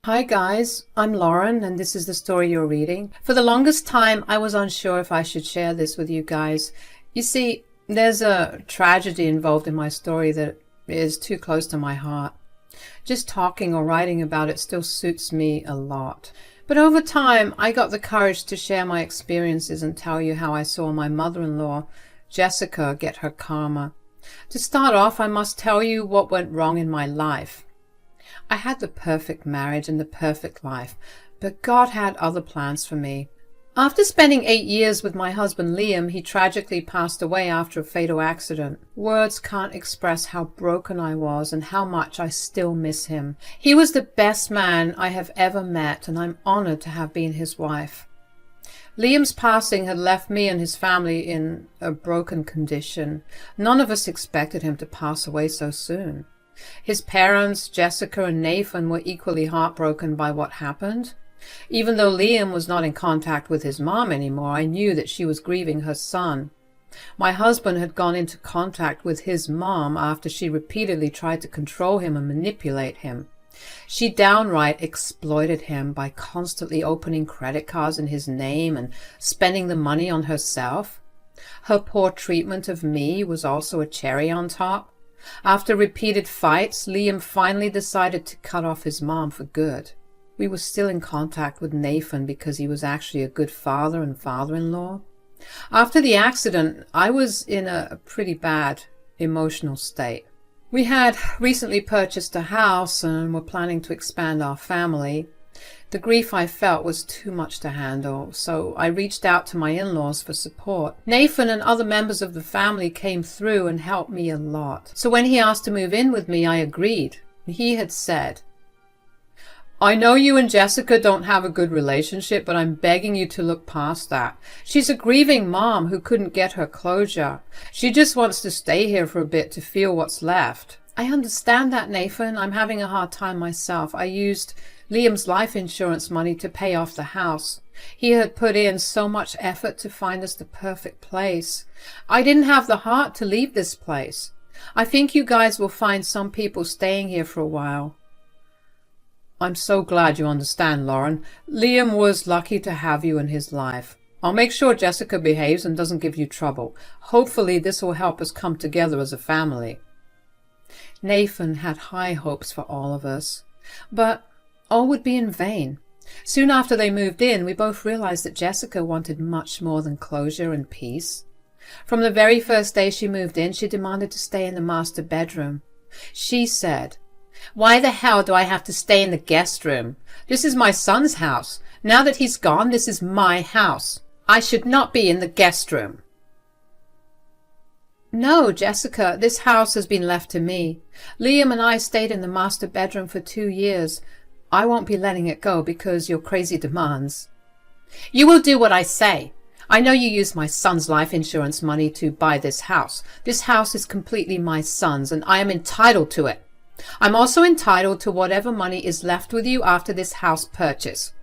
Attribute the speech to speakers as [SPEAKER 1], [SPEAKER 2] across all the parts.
[SPEAKER 1] Hi guys, I'm Lauren and this is the story you're reading. For the longest time I was unsure if I should share this with you guys. You see, there's a tragedy involved in my story that is too close to my heart. Just talking or writing about it still suits me a lot. But over time I got the courage to share my experiences and tell you how I saw my mother-in-law, Jessica, get her karma. To start off, I must tell you what went wrong in my life. I had the perfect marriage and the perfect life, but God had other plans for me. After spending 8 years with my husband Liam, he tragically passed away after a fatal accident. Words can't express how broken I was and how much I still miss him. He was the best man I have ever met, and I'm honored to have been his wife. Liam's passing had left me and his family in a broken condition. None of us expected him to pass away so soon. His parents, Jessica and Nathan, were equally heartbroken by what happened. Even though Liam was not in contact with his mom anymore, I knew that she was grieving her son. My husband had gone into contact with his mom after she repeatedly tried to control him and manipulate him. She downright exploited him by constantly opening credit cards in his name and spending the money on herself. Her poor treatment of me was also a cherry on top. After repeated fights, Liam finally decided to cut off his mom for good. We were still in contact with Nathan because he was actually a good father and father-in-law. After the accident, I was in a pretty bad emotional state. We had recently purchased a house and were planning to expand our family. The grief I felt was too much to handle, so I reached out to my in-laws for support. Nathan and other members of the family came through and helped me a lot. So when he asked to move in with me, I agreed. He had said, "I know you and Jessica don't have a good relationship, but I'm begging you to look past that. She's a grieving mom who couldn't get her closure. She just wants to stay here for a bit to feel what's left." I understand that, Nathan. I'm having a hard time myself. I used Liam's life insurance money to pay off the house. He had put in so much effort to find us the perfect place. I didn't have the heart to leave this place. I think you guys will find some people staying here for a while. I'm so glad you understand, Lauren. Liam was lucky to have you in his life. I'll make sure Jessica behaves and doesn't give you trouble. Hopefully this will help us come together as a family. Nathan had high hopes for all of us, but all would be in vain. Soon after they moved in, we both realized that Jessica wanted much more than closure and peace. From the very first day she moved in, she demanded to stay in the master bedroom. She said, "Why the hell do I have to stay in the guest room? This is my son's house. Now that he's gone, this is my house. I should not be in the guest room." "No, Jessica, this house has been left to me. Liam and I stayed in the master bedroom for 2 years. I won't be letting it go because your crazy demands." "You will do what I say. I know you used my son's life insurance money to buy this house. This house is completely my son's and I am entitled to it. I'm also entitled to whatever money is left with you after this house purchase."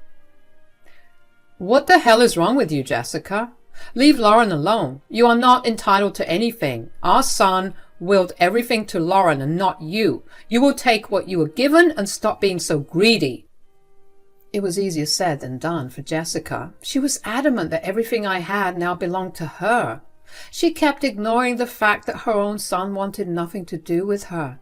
[SPEAKER 1] "What the hell is wrong with you, Jessica? Leave Lauren alone. You are not entitled to anything. Our son willed everything to Lauren and not you. You will take what you were given and stop being so greedy." It was easier said than done for Jessica. She was adamant that everything I had now belonged to her. She kept ignoring the fact that her own son wanted nothing to do with her.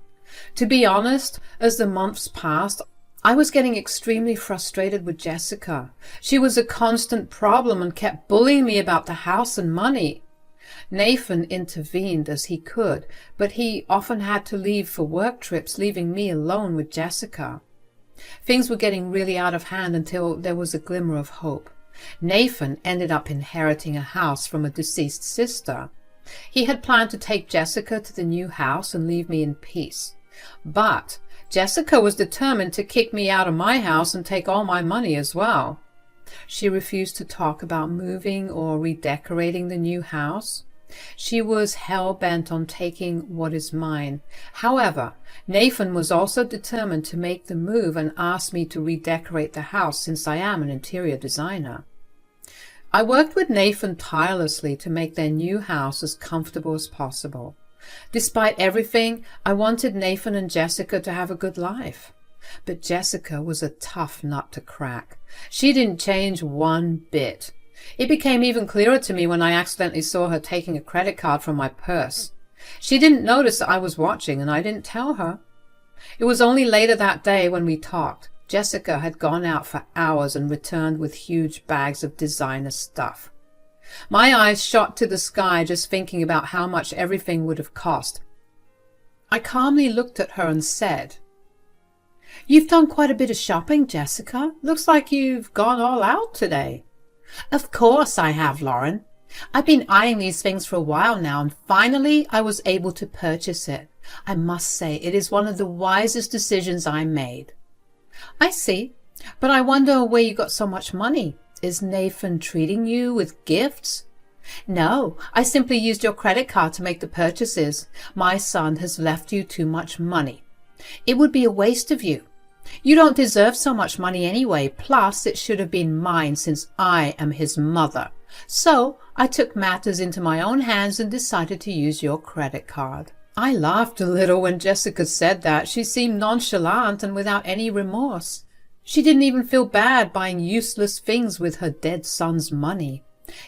[SPEAKER 1] To be honest, as the months passed, I was getting extremely frustrated with Jessica. She was a constant problem and kept bullying me about the house and money. Nathan intervened as he could, but he often had to leave for work trips, leaving me alone with Jessica. Things were getting really out of hand until there was a glimmer of hope. Nathan ended up inheriting a house from a deceased sister. He had planned to take Jessica to the new house and leave me in peace. But Jessica was determined to kick me out of my house and take all my money as well. She refused to talk about moving or redecorating the new house. She was hell-bent on taking what is mine. However, Nathan was also determined to make the move and asked me to redecorate the house since I am an interior designer. I worked with Nathan tirelessly to make their new house as comfortable as possible. Despite everything, I wanted Nathan and Jessica to have a good life. But Jessica was a tough nut to crack. She didn't change one bit. It became even clearer to me when I accidentally saw her taking a credit card from my purse. She didn't notice that I was watching, and I didn't tell her. It was only later that day when we talked. Jessica had gone out for hours and returned with huge bags of designer stuff. My eyes shot to the sky just thinking about how much everything would have cost. I calmly looked at her and said, "You've done quite a bit of shopping, Jessica. Looks like you've gone all out today." "Of course I have, Lauren. I've been eyeing these things for a while now, and finally I was able to purchase it. I must say it is one of the wisest decisions I made." "I see. But I wonder where you got so much money. Is Nathan treating you with gifts?" "No, I simply used your credit card to make the purchases. My son has left you too much money. It would be a waste of you. You don't deserve so much money anyway, plus it should have been mine since I am his mother. So I took matters into my own hands and decided to use your credit card." I laughed a little when Jessica said that. She seemed nonchalant and without any remorse. She didn't even feel bad buying useless things with her dead son's money.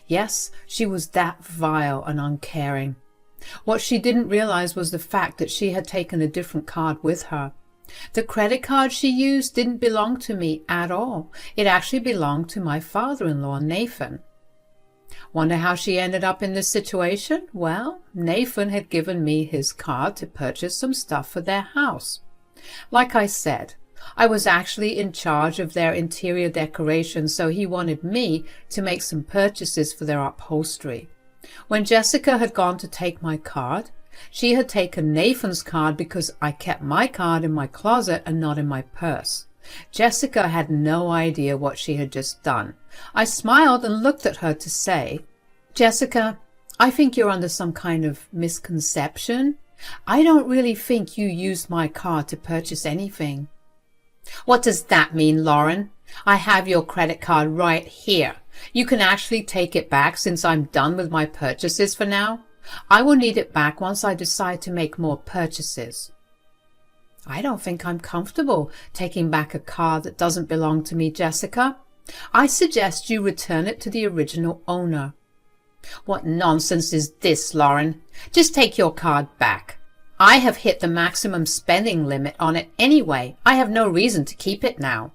[SPEAKER 1] Yes, she was that vile and uncaring. What she didn't realize was the fact that she had taken a different card with her. The credit card she used didn't belong to me at all. It actually belonged to my father-in-law, Nathan. Wonder how she ended up in this situation? Well, Nathan had given me his card to purchase some stuff for their house. Like I said, I was actually in charge of their interior decoration, so he wanted me to make some purchases for their upholstery. When Jessica had gone to take my card, she had taken Nathan's card because I kept my card in my closet and not in my purse. Jessica had no idea what she had just done. I smiled and looked at her to say, "Jessica, I think you're under some kind of misconception. I don't really think you used my card to purchase anything." "What does that mean, Lauren? I have your credit card right here. You can actually take it back since I'm done with my purchases for now. I will need it back once I decide to make more purchases." "I don't think I'm comfortable taking back a card that doesn't belong to me, Jessica. I suggest you return it to the original owner." "What nonsense is this, Lauren? Just take your card back. I have hit the maximum spending limit on it anyway. I have no reason to keep it now."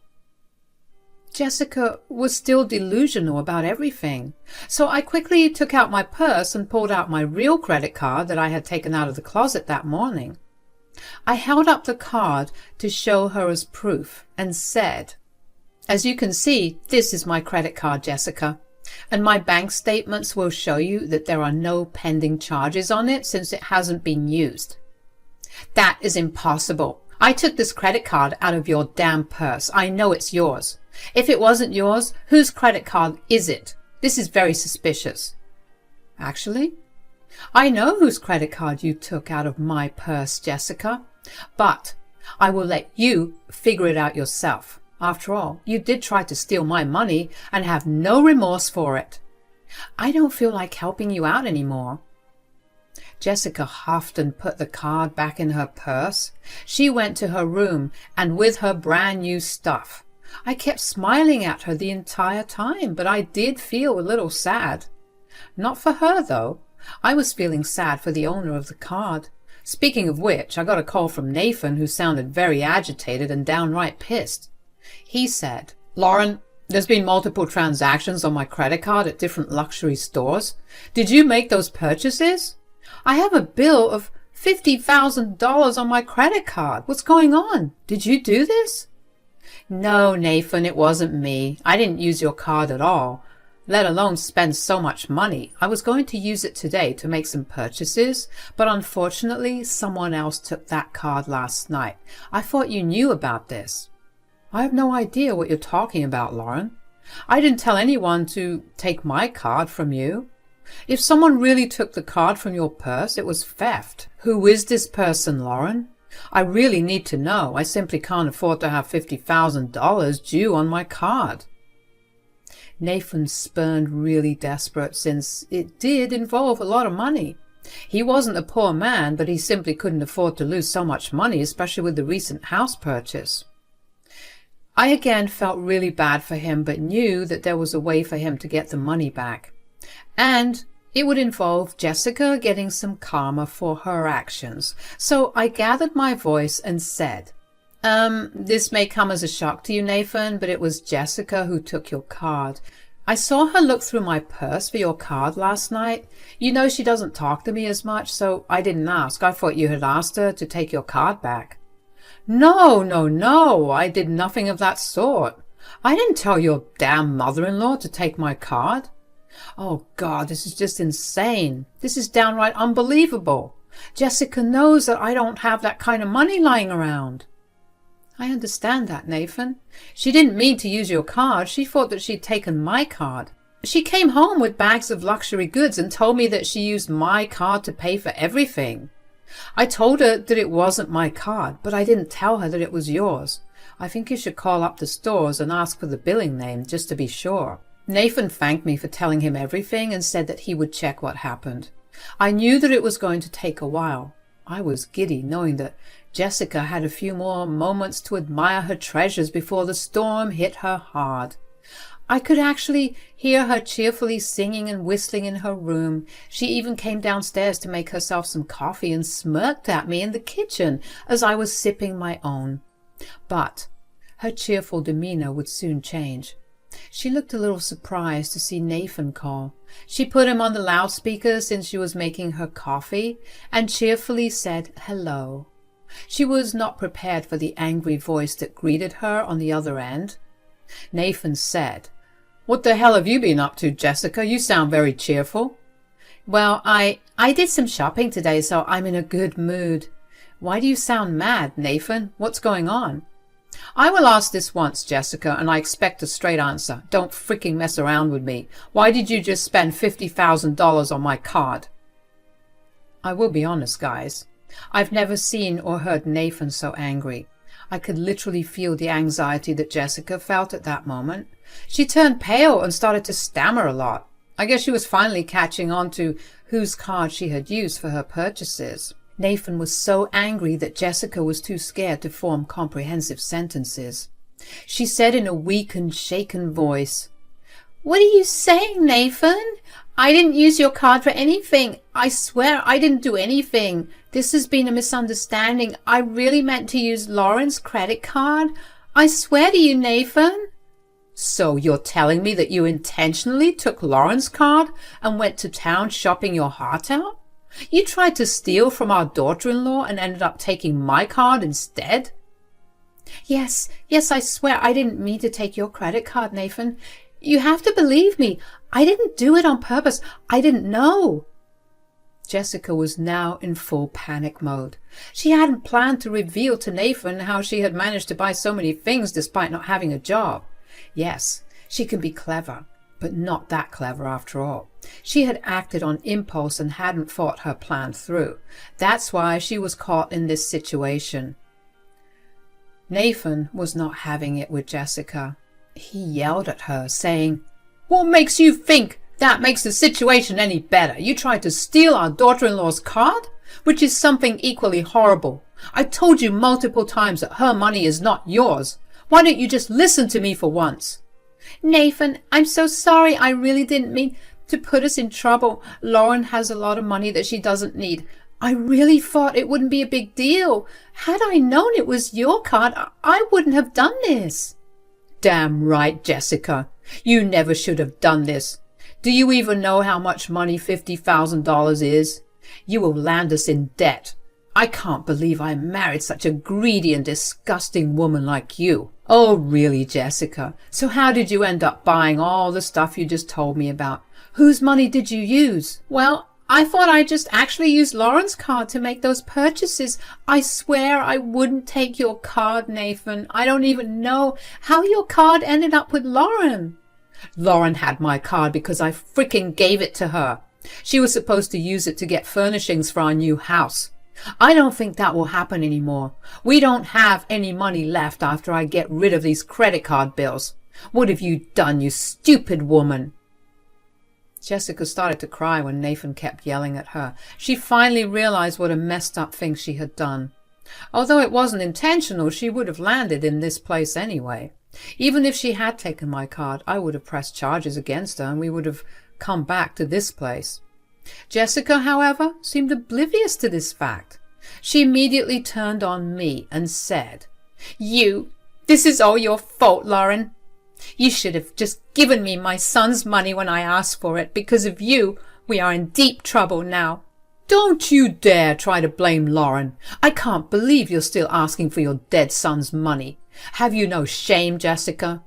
[SPEAKER 1] Jessica was still delusional about everything, so I quickly took out my purse and pulled out my real credit card that I had taken out of the closet that morning. I held up the card to show her as proof and said, "As you can see, this is my credit card, Jessica, and my bank statements will show you that there are no pending charges on it since it hasn't been used." "That is impossible. I took this credit card out of your damn purse. I know it's yours. If it wasn't yours, whose credit card is it? This is very suspicious." "Actually, I know whose credit card you took out of my purse, Jessica, but I will let you figure it out yourself. After all, you did try to steal my money and have no remorse for it. I don't feel like helping you out anymore." Jessica huffed and put the card back in her purse. She went to her room and with her brand new stuff. I kept smiling at her the entire time, but I did feel a little sad. Not for her, though. I was feeling sad for the owner of the card. Speaking of which, I got a call from Nathan, who sounded very agitated and downright pissed. He said, "Lauren, there's been multiple transactions on my credit card at different luxury stores. Did you make those purchases? I have a bill of $50,000 on my credit card. What's going on? Did you do this?" "No, Nathan, it wasn't me. I didn't use your card at all, let alone spend so much money. I was going to use it today to make some purchases, but unfortunately someone else took that card last night. I thought you knew about this." "I have no idea what you're talking about, Lauren. I didn't tell anyone to take my card from you. If someone really took the card from your purse, it was theft. Who is this person, Lauren? I really need to know. I simply can't afford to have $50,000 due on my card." Nathan spurned really desperate, since it did involve a lot of money. He wasn't a poor man, but he simply couldn't afford to lose so much money, especially with the recent house purchase. I again felt really bad for him, but knew that there was a way for him to get the money back. And it would involve Jessica getting some karma for her actions. So I gathered my voice and said, this may come as a shock to you, Nathan, but it was Jessica who took your card. I saw her look through my purse for your card last night. You know she doesn't talk to me as much, so I didn't ask. I thought you had asked her to take your card back. No, I did nothing of that sort. I didn't tell your damn mother-in-law to take my card. Oh God, this is just insane. This is downright unbelievable. Jessica knows that I don't have that kind of money lying around. I understand that, Nathan. She didn't mean to use your card. She thought that she'd taken my card. She came home with bags of luxury goods and told me that she used my card to pay for everything. I told her that it wasn't my card, but I didn't tell her that it was yours. I think you should call up the stores and ask for the billing name just to be sure. Nathan thanked me for telling him everything and said that he would check what happened. I knew that it was going to take a while. I was giddy, knowing that Jessica had a few more moments to admire her treasures before the storm hit her hard. I could actually hear her cheerfully singing and whistling in her room. She even came downstairs to make herself some coffee and smirked at me in the kitchen as I was sipping my own. But her cheerful demeanor would soon change. She looked a little surprised to see Nathan call. She put him on the loudspeaker since she was making her coffee and cheerfully said hello. She was not prepared for the angry voice that greeted her on the other end. Nathan said, "What the hell have you been up to, Jessica? You sound very cheerful." "Well, I did some shopping today, so I'm in a good mood." "Why do you sound mad, Nathan? What's going on?" "I will ask this once, Jessica, and I expect a straight answer. Don't freaking mess around with me. Why did you just spend $50,000 on my card?" I will be honest, guys. I've never seen or heard Nathan so angry. I could literally feel the anxiety that Jessica felt at that moment. She turned pale and started to stammer a lot. I guess she was finally catching on to whose card she had used for her purchases. Nathan was so angry that Jessica was too scared to form comprehensive sentences. She said in a weak and shaken voice, "What are you saying, Nathan? I didn't use your card for anything. I swear I didn't do anything. This has been a misunderstanding. I really meant to use Lauren's credit card. I swear to you, Nathan." "So you're telling me that you intentionally took Lauren's card and went to town shopping your heart out? You tried to steal from our daughter-in-law and ended up taking my card instead?" Yes, I swear I didn't mean to take your credit card, Nathan. You have to believe me. I didn't do it on purpose. I didn't know." Jessica was now in full panic mode. She hadn't planned to reveal to Nathan how she had managed to buy so many things despite not having a job. Yes, she can be clever, but not that clever after all. She had acted on impulse and hadn't thought her plan through. That's why she was caught in this situation. Nathan was not having it with Jessica. He yelled at her, saying, "What makes you think that makes the situation any better? You tried to steal our daughter-in-law's card, which is something equally horrible. I told you multiple times that her money is not yours. Why don't you just listen to me for once?" "Nathan, I'm so sorry. I really didn't mean to put us in trouble. Lauren has a lot of money that she doesn't need. I really thought it wouldn't be a big deal. Had I known it was your card, I wouldn't have done this." "Damn right, Jessica. You never should have done this. Do you even know how much money $50,000 is? You will land us in debt. I can't believe I married such a greedy and disgusting woman like you." "Oh, really, Jessica? So how did you end up buying all the stuff you just told me about? Whose money did you use?" "Well, I thought I just actually used Lauren's card to make those purchases. I swear I wouldn't take your card, Nathan. I don't even know how your card ended up with Lauren." "Lauren had my card because I freaking gave it to her. She was supposed to use it to get furnishings for our new house. I don't think that will happen anymore. We don't have any money left after I get rid of these credit card bills. What have you done, you stupid woman?" Jessica started to cry when Nathan kept yelling at her. She finally realized what a messed up thing she had done. Although it wasn't intentional, she would have landed in this place anyway. Even if she had taken my card, I would have pressed charges against her and we would have come back to this place. Jessica, however, seemed oblivious to this fact. She immediately turned on me and said, This is all your fault, Lauren. You should have just given me my son's money when I asked for it. Because of you, we are in deep trouble now. Don't you dare try to blame Lauren. I can't believe you're still asking for your dead son's money. Have you no shame, Jessica?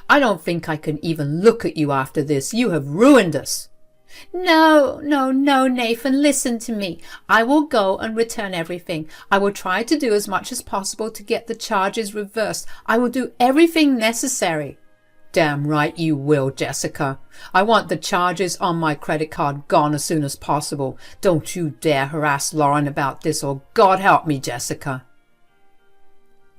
[SPEAKER 1] I don't think I can even look at you after this. You have ruined us. No, Nathan, listen to me. I will go and return everything. I will try to do as much as possible to get the charges reversed. I will do everything necessary. Damn right you will, Jessica. I want the charges on my credit card gone as soon as possible. Don't you dare harass Lauren about this, or God help me, Jessica.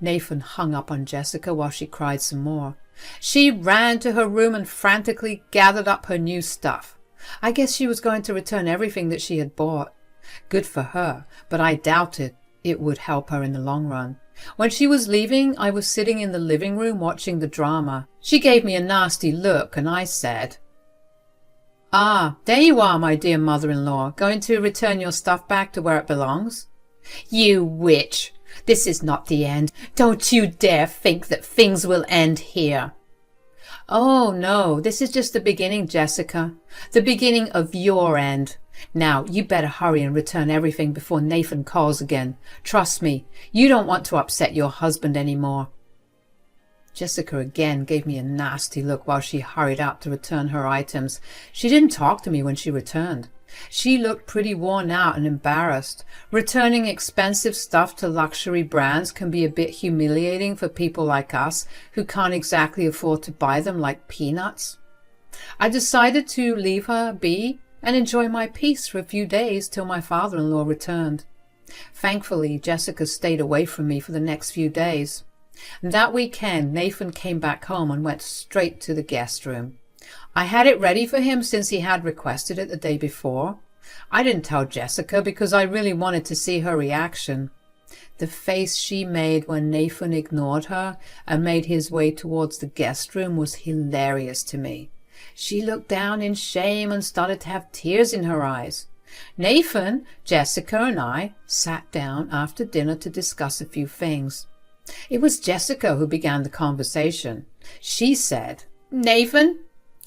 [SPEAKER 1] Nathan hung up on Jessica while she cried some more. She ran to her room and frantically gathered up her new stuff. I guess she was going to return everything that she had bought. Good for her, but I doubted it would help her in the long run. When she was leaving, I was sitting in the living room watching the drama. She gave me a nasty look and I said, "Ah, there you are, my dear mother-in-law, going to return your stuff back to where it belongs?" "You witch! This is not the end. Don't you dare think that things will end here." "Oh, no, this is just the beginning, Jessica. The beginning of your end. Now, you better hurry and return everything before Nathan calls again. Trust me, you don't want to upset your husband anymore." Jessica again gave me a nasty look while she hurried out to return her items. She didn't talk to me when she returned. She looked pretty worn out and embarrassed. Returning expensive stuff to luxury brands can be a bit humiliating for people like us who can't exactly afford to buy them like peanuts. I decided to leave her be and enjoy my peace for a few days till my father-in-law returned. Thankfully, Jessica stayed away from me for the next few days. That weekend, Nathan came back home and went straight to the guest room. I had it ready for him since he had requested it the day before. I didn't tell Jessica because I really wanted to see her reaction. The face she made when Nathan ignored her and made his way towards the guest room was hilarious to me. She looked down in shame and started to have tears in her eyes. Nathan, Jessica, and I sat down after dinner to discuss a few things. It was Jessica who began the conversation. She said, "Nathan,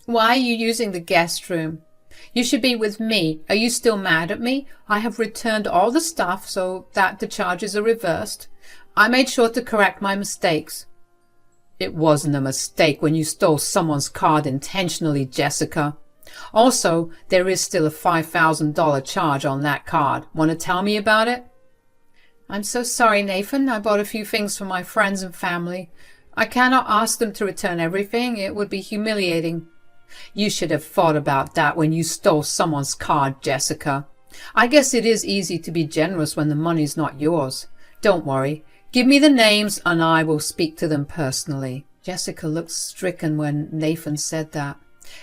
[SPEAKER 1] why are you using the guest room? You should be with me. Are you still mad at me? I have returned all the stuff so that the charges are reversed. I made sure to correct my mistakes." "It wasn't a mistake when you stole someone's card intentionally, Jessica. Also, there is still a $5,000 charge on that card. Want to tell me about it?" "I'm so sorry, Nathan. I bought a few things for my friends and family. I cannot ask them to return everything. It would be humiliating." "You should have thought about that when you stole someone's card, Jessica. I guess it is easy to be generous when the money's not yours. Don't worry. Give me the names and I will speak to them personally." Jessica looked stricken when Nathan said that.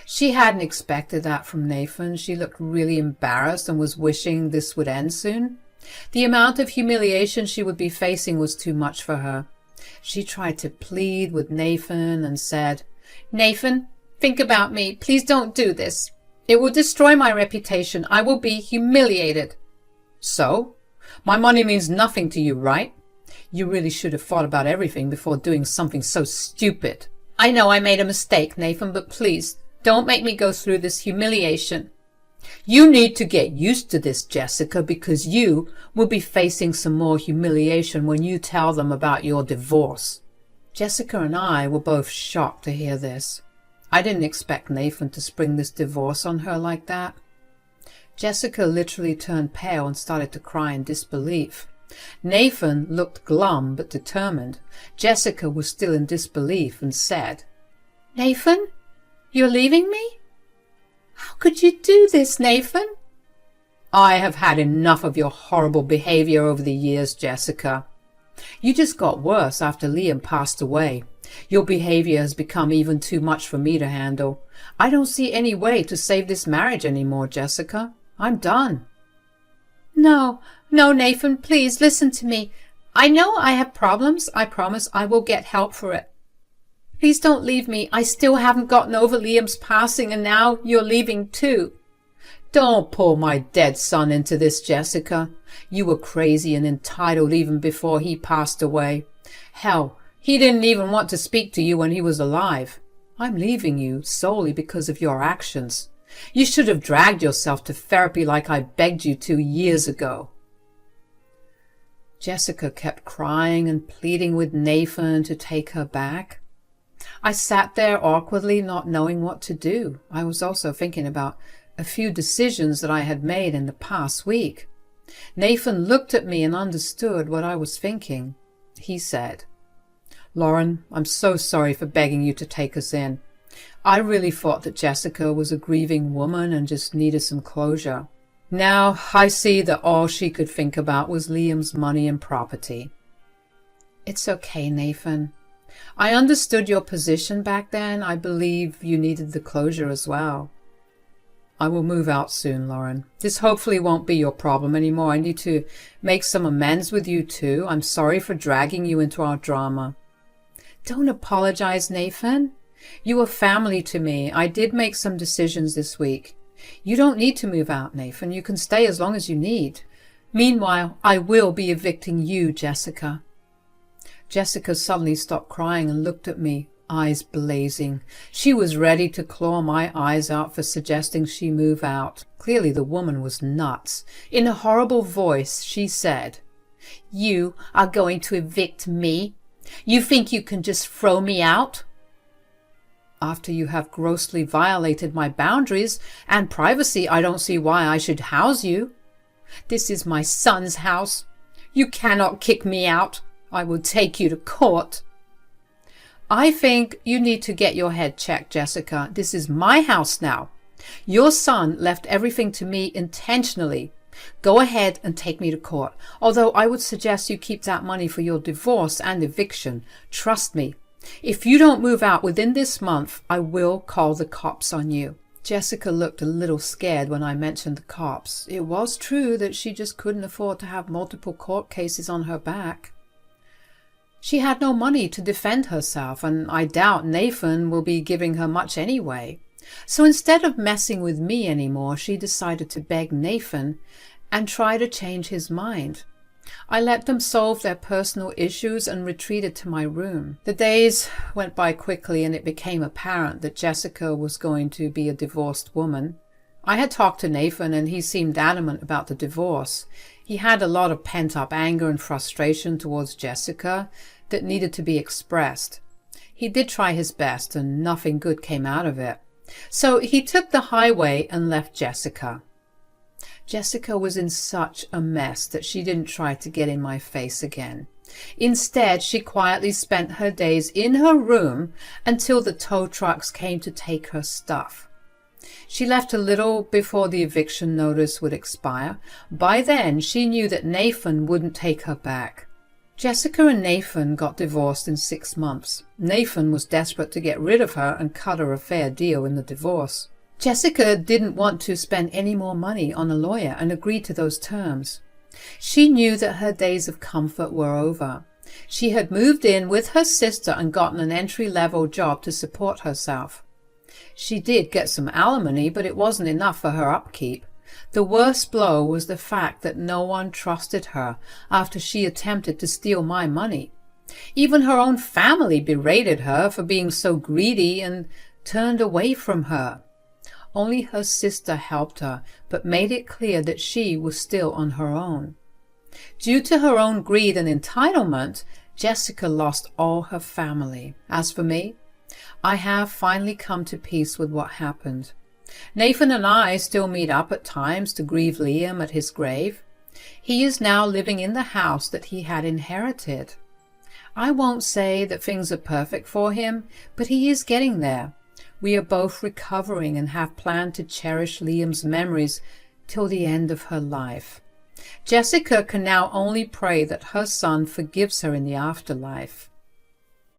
[SPEAKER 1] She hadn't expected that from Nathan. She looked really embarrassed and was wishing this would end soon. The amount of humiliation she would be facing was too much for her. She tried to plead with Nathan and said, "Nathan, think about me. Please don't do this. It will destroy my reputation. I will be humiliated." "So? My money means nothing to you, right? You really should have thought about everything before doing something so stupid." "I know I made a mistake, Nathan, but please, don't make me go through this humiliation." "You need to get used to this, Jessica, because you will be facing some more humiliation when you tell them about your divorce." Jessica and I were both shocked to hear this. I didn't expect Nathan to spring this divorce on her like that. Jessica literally turned pale and started to cry in disbelief. Nathan looked glum but determined. Jessica was still in disbelief and said, "Nathan, you're leaving me? How could you do this, Nathan?" "I have had enough of your horrible behavior over the years, Jessica. You just got worse after Liam passed away. Your behavior has become even too much for me to handle. I don't see any way to save this marriage anymore, Jessica. I'm done." No, Nathan, please listen to me. I know I have problems. I promise I will get help for it. Please don't leave me. I still haven't gotten over Liam's passing, and now you're leaving too. Don't pull my dead son into this, Jessica. You were crazy and entitled even before he passed away. Hell, he didn't even want to speak to you when he was alive. I'm leaving you solely because of your actions. You should have dragged yourself to therapy like I begged you to years ago. Jessica kept crying and pleading with Nathan to take her back. I sat there awkwardly, not knowing what to do. I was also thinking about a few decisions that I had made in the past week. Nathan looked at me and understood what I was thinking. He said, "Lauren, I'm so sorry for begging you to take us in. I really thought that Jessica was a grieving woman and just needed some closure. Now I see that all she could think about was Liam's money and property." It's okay, Nathan. I understood your position back then. I believe you needed the closure as well. I will move out soon, Lauren. This hopefully won't be your problem anymore. I need to make some amends with you too. I'm sorry for dragging you into our drama. Don't apologize, Nathan. You are family to me. I did make some decisions this week. You don't need to move out, Nathan. You can stay as long as you need. Meanwhile, I will be evicting you, Jessica. Jessica suddenly stopped crying and looked at me, eyes blazing. She was ready to claw my eyes out for suggesting she move out. Clearly the woman was nuts. In a horrible voice, she said, "You are going to evict me? You think you can just throw me out? After you have grossly violated my boundaries and privacy, I don't see why I should house you. This is my son's house. You cannot kick me out. I will take you to court." I think you need to get your head checked, Jessica. This is my house now. Your son left everything to me intentionally. Go ahead and take me to court, although I would suggest you keep that money for your divorce and eviction. Trust me. If you don't move out within this month, I will call the cops on you. Jessica looked a little scared when I mentioned the cops. It was true that she just couldn't afford to have multiple court cases on her back. She had no money to defend herself, and I doubt Nathan will be giving her much anyway. So instead of messing with me anymore, she decided to beg Nathan and try to change his mind. I let them solve their personal issues and retreated to my room. The days went by quickly, and it became apparent that Jessica was going to be a divorced woman. I had talked to Nathan, and he seemed adamant about the divorce. He had a lot of pent-up anger and frustration towards Jessica that needed to be expressed. He did try his best, and nothing good came out of it. So he took the highway and left Jessica. Jessica was in such a mess that she didn't try to get in my face again. Instead, she quietly spent her days in her room until the tow trucks came to take her stuff. She left a little before the eviction notice would expire. By then, she knew that Nathan wouldn't take her back. Jessica and Nathan got divorced in 6 months. Nathan was desperate to get rid of her and cut her a fair deal in the divorce. Jessica didn't want to spend any more money on a lawyer and agreed to those terms. She knew that her days of comfort were over. She had moved in with her sister and gotten an entry-level job to support herself. She did get some alimony, but it wasn't enough for her upkeep. The worst blow was the fact that no one trusted her after she attempted to steal my money. Even her own family berated her for being so greedy and turned away from her. Only her sister helped her, but made it clear that she was still on her own. Due to her own greed and entitlement, Jessica lost all her family. As for me, I have finally come to peace with what happened. Nathan and I still meet up at times to grieve Liam at his grave. He is now living in the house that he had inherited. I won't say that things are perfect for him, but he is getting there. We are both recovering and have planned to cherish Liam's memories till the end of her life. Jessica can now only pray that her son forgives her in the afterlife.